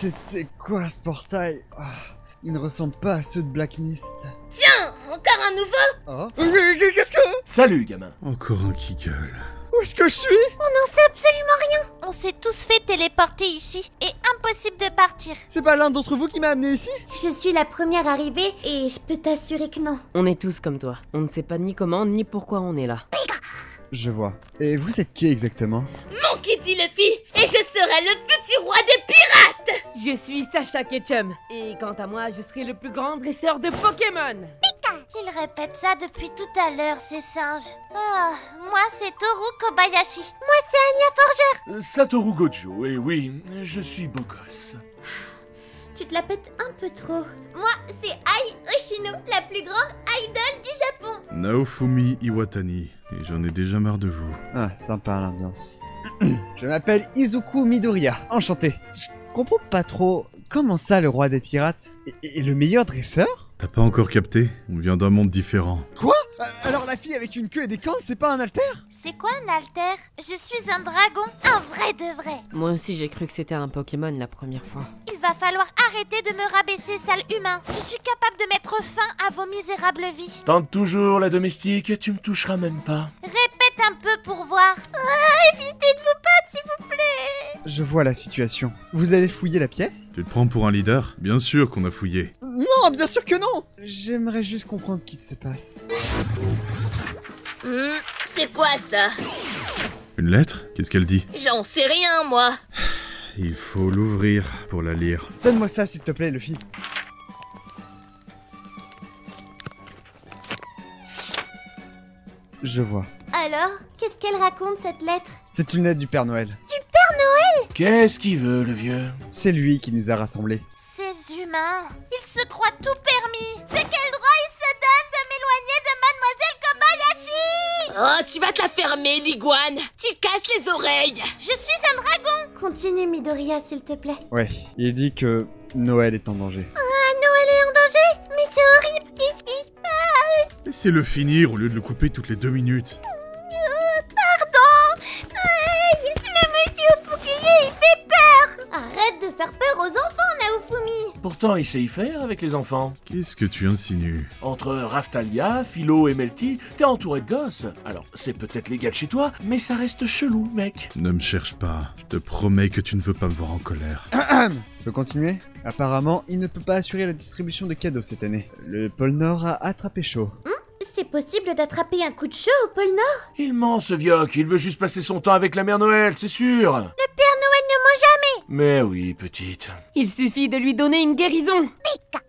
C'était quoi ce portail? Il ne ressemble pas à ceux de Black Mist. Tiens, encore un nouveau? Oh, mais qu'est-ce que... Salut, gamin. Encore un qui gueule. Où est-ce que je suis? On n'en sait absolument rien. On s'est tous fait téléporter ici et impossible de partir. C'est pas l'un d'entre vous qui m'a amené ici? Je suis la première arrivée et je peux t'assurer que non. On est tous comme toi. On ne sait pas ni comment ni pourquoi on est là. Je vois. Et vous êtes qui exactement? Mon Kitty Luffy et je serai le futur roi des pirates. Je suis Sacha Ketchum. Et quant à moi, je serai le plus grand dresseur de Pokémon. Il répète ça depuis tout à l'heure, ces singes. Moi c'est Toru Kobayashi. Moi c'est Anya Forger. Satoru Gojo, et oui, je suis beau gosse. Tu te la pètes un peu trop. Moi c'est Ai Oshino, la plus grande idole du Japon. Naofumi Iwatani. Et j'en ai déjà marre de vous. Ah, sympa l'ambiance. Je m'appelle Izuku Midoriya. Enchanté. Je comprends pas trop. Comment ça, le roi des pirates et le meilleur dresseur? T'as pas encore capté? On vient d'un monde différent. Quoi? Alors la fille avec une queue et des cornes, c'est pas un alter? C'est quoi un alter? Je suis un dragon, un vrai de vrai. Moi aussi, j'ai cru que c'était un Pokémon la première fois. Il va falloir arrêter de me rabaisser, sale humain. Je suis capable de mettre fin à vos misérables vies. Tente toujours la domestique, tu me toucheras même pas. Répète un peu pour voir. Évitez de vous battre, s'il vous plaît. Je vois la situation. Vous avez fouillé la pièce? Tu te prends pour un leader? Bien sûr qu'on a fouillé. Non, bien sûr que non! J'aimerais juste comprendre ce qui se passe. C'est quoi ça? Une lettre? Qu'est-ce qu'elle dit? J'en sais rien, moi. Il faut l'ouvrir pour la lire. Donne-moi ça, s'il te plaît, Luffy. Je vois. Alors, qu'est-ce qu'elle raconte cette lettre? C'est une lettre du Père Noël. Qu'est-ce qu'il veut, le vieux? C'est lui qui nous a rassemblés. Ces humains, ils se croient tout permis. De quel droit ils se donnent de m'éloigner de Mademoiselle Kobayashi? Oh, tu vas te la fermer, l'iguane. Tu casses les oreilles. Je suis un dragon. Continue, Midoriya, s'il te plaît. Ouais, il dit que Noël est en danger. Noël est en danger? Mais c'est horrible. Qu'est-ce qui se passe? Laissez-le finir au lieu de le couper toutes les 2 minutes. Pardon. Aïe, le monsieur au bouclier, il fait peur. Arrête de faire peur aux enfants, Naofumi. Pourtant, il sait y faire avec les enfants. Qu'est-ce que tu insinues? Entre Raftalia, Philo et Melty, t'es entouré de gosses. Alors, c'est peut-être légal chez toi, mais ça reste chelou, mec. Ne me cherche pas. Je te promets que tu ne veux pas me voir en colère. Je peux continuer? Apparemment, il ne peut pas assurer la distribution de cadeaux cette année. Le pôle Nord a attrapé chaud. C'est possible d'attraper un coup de chaud au pôle Nord? Il ment, ce vioc, il veut juste passer son temps avec la mère Noël, c'est sûr. Le Père Noël ne ment jamais. Mais oui, petite. Il suffit de lui donner une guérison.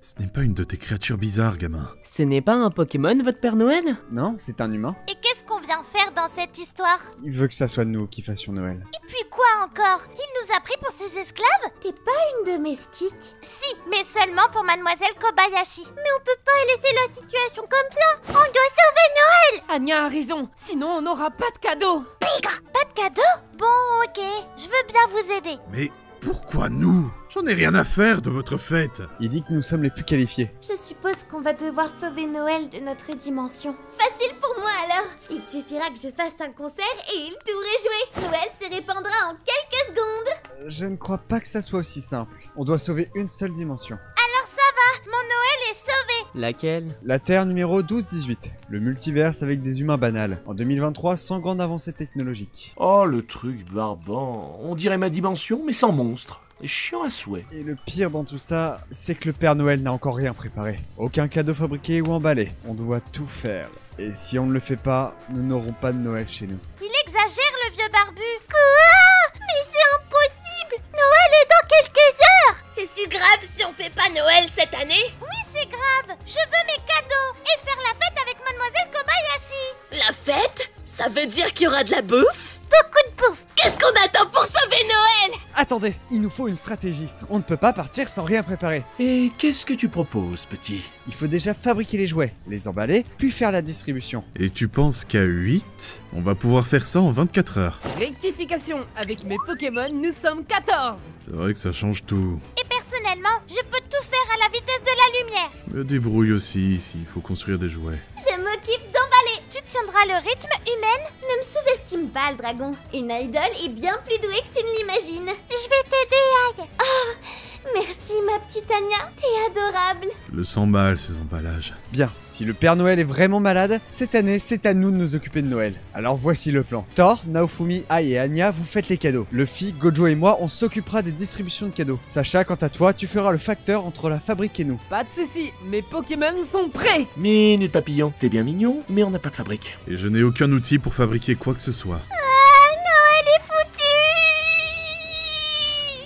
Ce n'est pas une de tes créatures bizarres, gamin. Ce n'est pas un Pokémon, votre Père Noël? Non, c'est un humain. Et qu'est-ce qu'on vient faire dans cette histoire? Il veut que ça soit nous qui fassions Noël. Et puis quoi encore? Il nous a pris pour ses esclaves? T'es pas une domestique? Si, mais seulement pour Mademoiselle Kobayashi. Mais on peut pas laisser la situation comme ça. On doit sauver Noël. Anya a raison, sinon on n'aura pas de cadeau. Pas de cadeau? Bon, ok, je veux bien vous aider. Mais pourquoi nous? J'en ai rien à faire de votre fête. Il dit que nous sommes les plus qualifiés. Je suppose qu'on va devoir sauver Noël de notre dimension. Facile pour moi alors. Il suffira que je fasse un concert et il tour est joué. Noël se répandra en quelques secondes. Je ne crois pas que ça soit aussi simple. On doit sauver une seule dimension. Alors ça va, mon Noël est sauvé. Laquelle? La Terre numéro 12-18. Le multiverse avec des humains banals. En 2023, sans grande avancée technologique. Oh, le truc barbant. On dirait ma dimension, mais sans monstre. Chiant à souhait. Et le pire dans tout ça, c'est que le Père Noël n'a encore rien préparé. Aucun cadeau fabriqué ou emballé. On doit tout faire. Et si on ne le fait pas, nous n'aurons pas de Noël chez nous. Il exagère, le vieux barbu. Quoi? Mais c'est impossible. Noël est dans quelques heures. C'est si grave si on fait pas Noël cette année? Oui, c'est grave. Je veux mes cadeaux et faire la fête avec Mademoiselle Kobayashi. La fête? Ça veut dire qu'il y aura de la bouffe? Beaucoup de bouffe. Qu'est-ce qu'on attend pour sauver Noël? Attendez, il nous faut une stratégie. On ne peut pas partir sans rien préparer. Et qu'est-ce que tu proposes, petit? Il faut déjà fabriquer les jouets, les emballer, puis faire la distribution. Et tu penses qu'à 8, on va pouvoir faire ça en 24 heures? Rectification, avec mes Pokémon, nous sommes 14. C'est vrai que ça change tout. Et personnellement, je peux tout faire à la vitesse de la lumière. Me débrouille aussi s'il faut construire des jouets. Je m'occupe d'emballer. Tu tiendras le rythme humain? Ne me sous-estime pas, le dragon. Une idole est bien plus douée que tu ne l'imagines. Je vais t'aider, Aïe. Oh, Merci ma petite Anya, t'es adorable. Le sens mal, ces emballages. Bien, si le Père Noël est vraiment malade, cette année, c'est à nous de nous occuper de Noël. Alors voici le plan. Thor, Naofumi, Ai et Anya, vous faites les cadeaux. Luffy, Gojo et moi, on s'occupera des distributions de cadeaux. Sacha, quant à toi, tu feras le facteur entre la fabrique et nous. Pas de soucis, mes Pokémon sont prêts. Minute papillon, t'es bien mignon, mais on n'a pas de fabrique. Et je n'ai aucun outil pour fabriquer quoi que ce soit. Noël est foutu.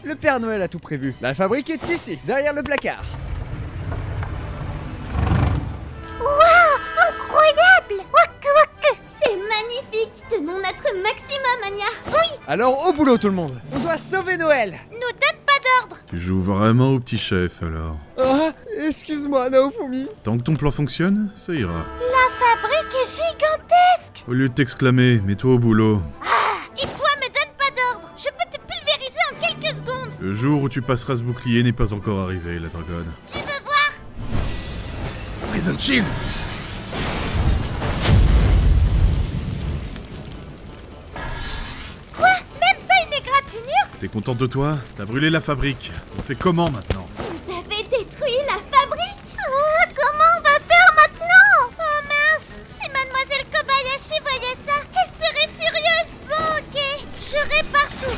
Le Père Noël a tout prévu. La fabrique est ici, derrière le placard. Incroyable. Wak wak. C'est magnifique. Tenons notre maximum, Anya. Alors au boulot tout le monde. On doit sauver Noël. Nous donne pas d'ordre. Tu joues vraiment au petit chef alors. Ah, excuse-moi Naofumi. Tant que ton plan fonctionne, ça ira. La fabrique est gigantesque. Au lieu de t'exclamer, mets-toi au boulot. Et toi, me donne pas d'ordre. Je peux te pulvériser en quelques secondes. Le jour où tu passeras ce bouclier n'est pas encore arrivé, la dragonne. Tu veux voir? Prison Shield! Même pas une égratignure? T'es contente de toi? T'as brûlé la fabrique. On fait comment maintenant? Vous avez détruit la fabrique. Comment on va faire maintenant? Oh mince. Si Mademoiselle Kobayashi voyait ça, elle serait furieuse. Bon, ok. Je répare tout.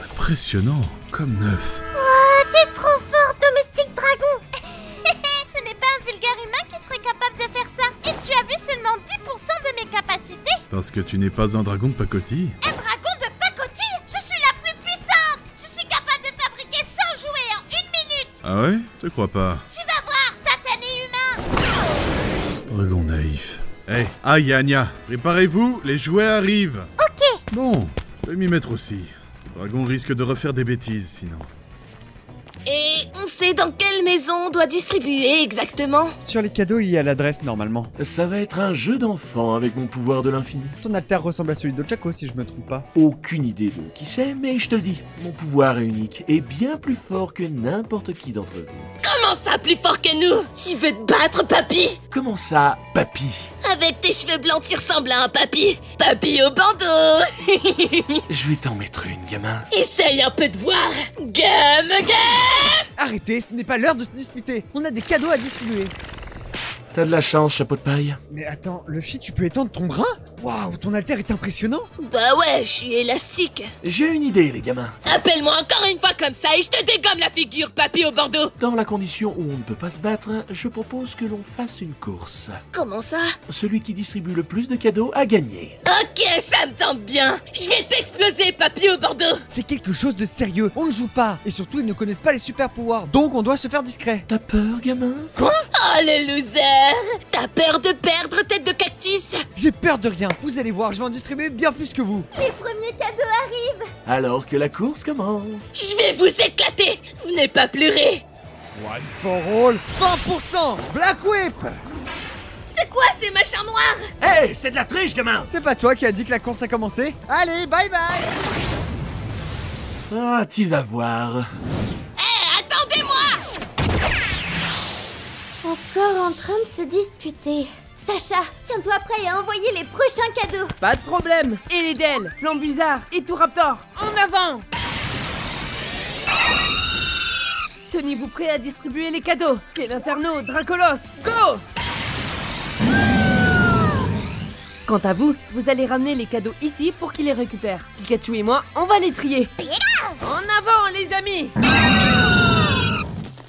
Impressionnant, comme neuf. Oh, t'es trop fort, domestique dragon. Ce n'est pas un vulgaire humain qui serait capable de faire ça. Et tu as vu seulement 10% de mes capacités? Parce que tu n'es pas un dragon de pacotille. Un dragon de pacotille? Je suis la plus puissante. Je suis capable de fabriquer 100 jouets en 1 minute. Ah ouais? Je crois pas. Tu vas voir, satané humain. Dragon naïf. Hey, Ai et Anya, préparez-vous, les jouets arrivent. Ok. Bon, je vais m'y mettre aussi. Ce dragon risque de refaire des bêtises sinon. Et on sait dans quelle maison on doit distribuer exactement? Sur les cadeaux, il y a l'adresse normalement. Ça va être un jeu d'enfant avec mon pouvoir de l'infini. Ton alter ressemble à celui de Chaco si je me trompe pas. Aucune idée de qui c'est, mais je te le dis, mon pouvoir est unique et bien plus fort que n'importe qui d'entre vous. Comment ça, plus fort que nous? Tu veux te battre, papy? Comment ça, papy? Avec tes cheveux blancs, tu ressembles à un papy. Papy au bandeau. Je vais t'en mettre une, gamin. Essaye un peu de voir. Gamme. Arrêtez, ce n'est pas l'heure de se disputer. On a des cadeaux à distribuer. T'as de la chance, chapeau de paille. Mais attends, Luffy, tu peux étendre ton bras? Waouh, ton alter est impressionnant. Bah ouais, je suis élastique. J'ai une idée, les gamins. Appelle-moi encore une fois comme ça et je te dégomme la figure, papy au bandeau. Dans la condition où on ne peut pas se battre, je propose que l'on fasse une course. Comment ça? Celui qui distribue le plus de cadeaux a gagné. Ok, ça me tente bien. Je vais t'exploser, papy au bandeau. C'est quelque chose de sérieux, on ne joue pas. Et surtout, ils ne connaissent pas les super pouvoirs, donc on doit se faire discret. T'as peur, gamin? Quoi? Oh le loser. T'as peur de perdre, tête de cactus? J'ai peur de rien, vous allez voir, je vais en distribuer bien plus que vous. Les premiers cadeaux arrivent. Alors que la course commence. Je vais vous éclater. Venez pas pleurer. One for all, 100% Black Whip. C'est quoi ces machins noirs? Hey, c'est de la triche, gamin! C'est pas toi qui as dit que la course a commencé? Allez, bye bye. Ah, tu vas voir. Attendez-moi! Encore en train de se disputer. Sacha, tiens-toi prêt à envoyer les prochains cadeaux. Pas de problème. Et les Del, Flambuzard et tout Raptor, en avant! Tenez-vous prêt à distribuer les cadeaux. C'est l'Inferno, Dracolos, go! Quant à vous, vous allez ramener les cadeaux ici pour qu'ils les récupèrent. Pikachu et moi, on va les trier. En avant, les amis!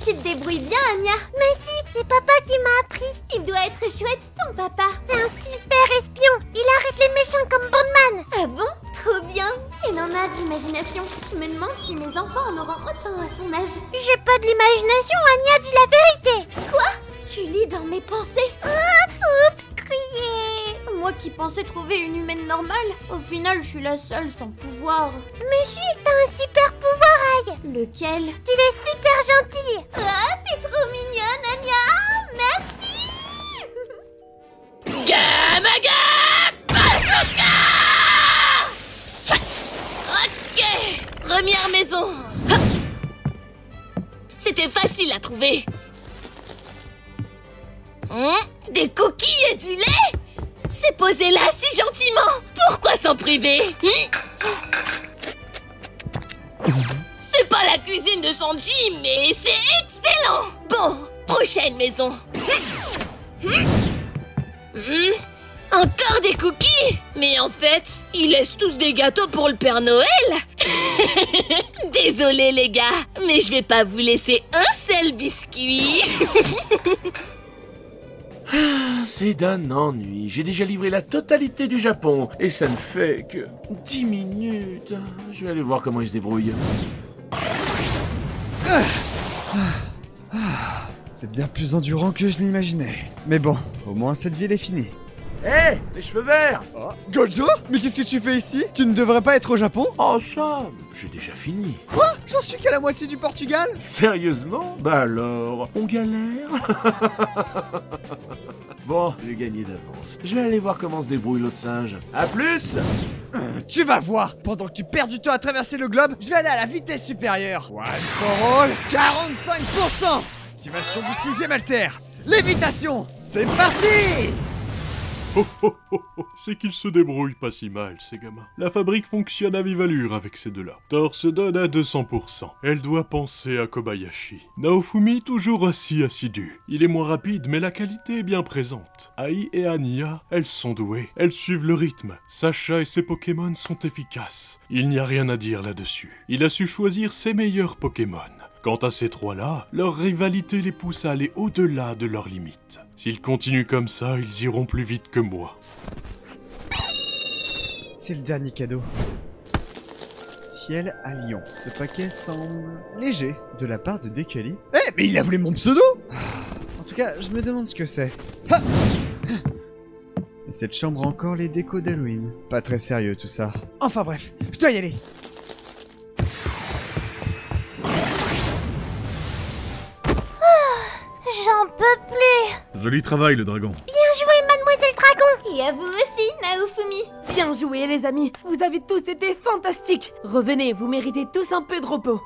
Tu te débrouilles bien, Anya. Mais si, c'est papa qui m'a appris. Il doit être chouette, ton papa. C'est un super espion. Il arrête les méchants comme Bondman. Ah bon? Trop bien. Elle en a de l'imagination. Je me demande si mes enfants en auront autant à son âge. J'ai pas de l'imagination, Anya dit la vérité. Quoi? Tu lis dans mes pensées? Oups, crier. Moi qui pensais trouver une humaine normale, au final je suis la seule sans pouvoir. Mais si, t'as un super pouvoir, Aïe. Lequel? Tu es super gentille. Ah, t'es trop mignonne, Anya. Merci. Gamaga Bazooka! Ok, première maison. C'était facile à trouver. Des cookies et du lait? C'est posé là si gentiment. Pourquoi s'en priver? C'est pas la cuisine de Sanji, mais c'est excellent. Bon, prochaine maison. Encore des cookies? Mais en fait, ils laissent tous des gâteaux pour le Père Noël. Désolé les gars, mais je vais pas vous laisser un seul biscuit. C'est d'un ennui. J'ai déjà livré la totalité du Japon et ça ne fait que 10 minutes. Je vais aller voir comment ils se débrouillent. C'est bien plus endurant que je l'imaginais. Mais bon, au moins cette ville est finie. Hé, les cheveux verts! Oh, Gojo? Mais qu'est-ce que tu fais ici? Tu ne devrais pas être au Japon? Oh ça, j'ai déjà fini. Quoi? J'en suis qu'à la moitié du Portugal? Sérieusement? Bah alors, on galère? Bon, j'ai gagné d'avance. Je vais aller voir comment se débrouille l'autre singe. À plus! Tu vas voir! Pendant que tu perds du temps à traverser le globe, je vais aller à la vitesse supérieure! One for all, 45%! Activation du 6ème alter! Lévitation! C'est parti! C'est qu'ils se débrouillent pas si mal, ces gamins. La fabrique fonctionne à vive allure avec ces deux-là. Thor se donne à 200%. Elle doit penser à Kobayashi. Naofumi toujours aussi assidu. Il est moins rapide, mais la qualité est bien présente. Ai et Anya, elles sont douées. Elles suivent le rythme. Sacha et ses Pokémon sont efficaces. Il n'y a rien à dire là-dessus. Il a su choisir ses meilleurs Pokémon. Quant à ces trois-là, leur rivalité les pousse à aller au-delà de leurs limites. S'ils continuent comme ça, ils iront plus vite que moi. C'est le dernier cadeau. Ciel à Lyon. Ce paquet semble léger de la part de Dekali. Eh, mais il a volé mon pseudo! En tout cas, je me demande ce que c'est. Ha! Et cette chambre a encore les décos d'Halloween. Pas très sérieux tout ça. Enfin bref, je dois y aller. J'en peux plus. Joli travail, le dragon. Bien joué, mademoiselle Dragon. Et à vous aussi, Naofumi. Bien joué les amis, vous avez tous été fantastiques. Revenez, vous méritez tous un peu de repos.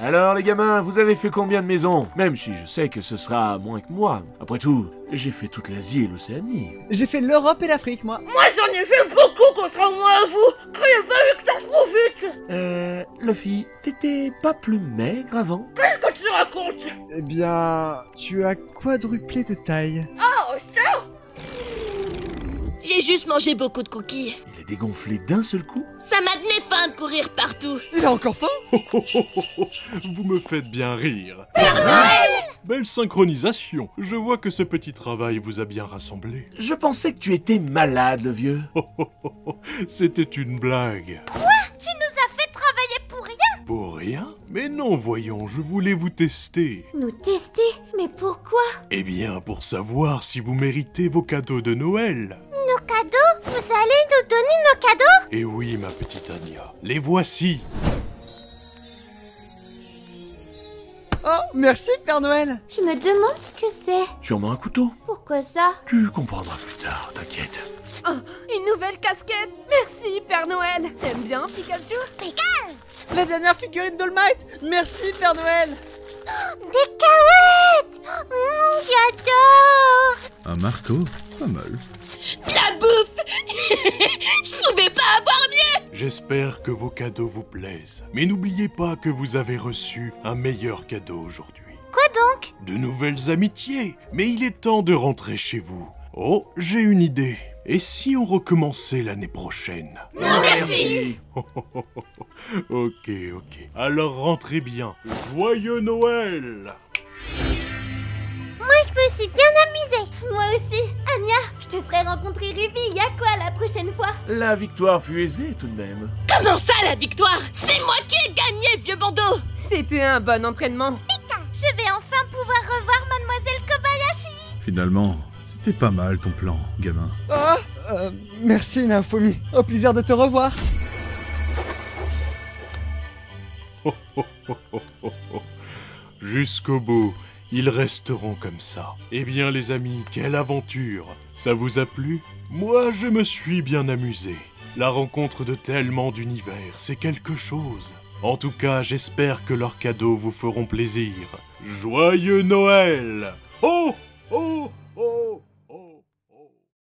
Alors les gamins, vous avez fait combien de maisons? Même si je sais que ce sera moins que moi. Après tout, j'ai fait toute l'Asie et l'Océanie. J'ai fait l'Europe et l'Afrique, moi. Moi j'en ai fait beaucoup contrairement à vous. Croyez pas que t'as trop vite. Luffy, t'étais pas plus maigre avant? Qu'est-ce que tu racontes? Eh bien, tu as quadruplé de taille. Oh, ça? J'ai juste mangé beaucoup de cookies. Il a dégonflé d'un seul coup? Ça m'a donné faim de courir partout. Il a encore faim? Vous me faites bien rire. Belle synchronisation. Je vois que ce petit travail vous a bien rassemblé. Je pensais que tu étais malade, le vieux. C'était une blague. Tu nous as fait travailler pour rien. Pour rien? Mais non, voyons, je voulais vous tester. Nous tester? Mais pourquoi? Eh bien, pour savoir si vous méritez vos cadeaux de Noël. Nos cadeaux? Vous allez nous donner nos cadeaux? Eh oui, ma petite Anya, les voici. Oh, merci Père Noël. Je me demande ce que c'est. Sûrement un couteau. Pourquoi ça? Tu comprendras plus tard, t'inquiète. Oh, une nouvelle casquette. Merci Père Noël. T'aimes bien Pikachu? La dernière figurine d'All-Might. Merci Père Noël. Des cahuètes. J'adore. Un marteau? Pas mal. La bouffe. Je pouvais pas avoir mieux. J'espère que vos cadeaux vous plaisent. Mais n'oubliez pas que vous avez reçu un meilleur cadeau aujourd'hui. Quoi donc? De nouvelles amitiés. Mais il est temps de rentrer chez vous. Oh, j'ai une idée. Et si on recommençait l'année prochaine? Non merci. Ok. Alors rentrez bien. Joyeux Noël! Moi, je me suis bien amusée. Moi aussi. Anya, je te ferai rencontrer Ruby Yakwa la prochaine fois. La victoire fut aisée tout de même. Comment ça la victoire? C'est moi qui ai gagné, vieux bandeau. C'était un bon entraînement. Je vais enfin pouvoir revoir mademoiselle Kobayashi. Finalement, c'était pas mal ton plan, gamin. Ah, merci Naofumi. Au plaisir de te revoir. Jusqu'au bout, ils resteront comme ça. Eh bien les amis, quelle aventure! Ça vous a plu? Moi, je me suis bien amusé. La rencontre de tellement d'univers, c'est quelque chose. En tout cas, j'espère que leurs cadeaux vous feront plaisir. Joyeux Noël! Oh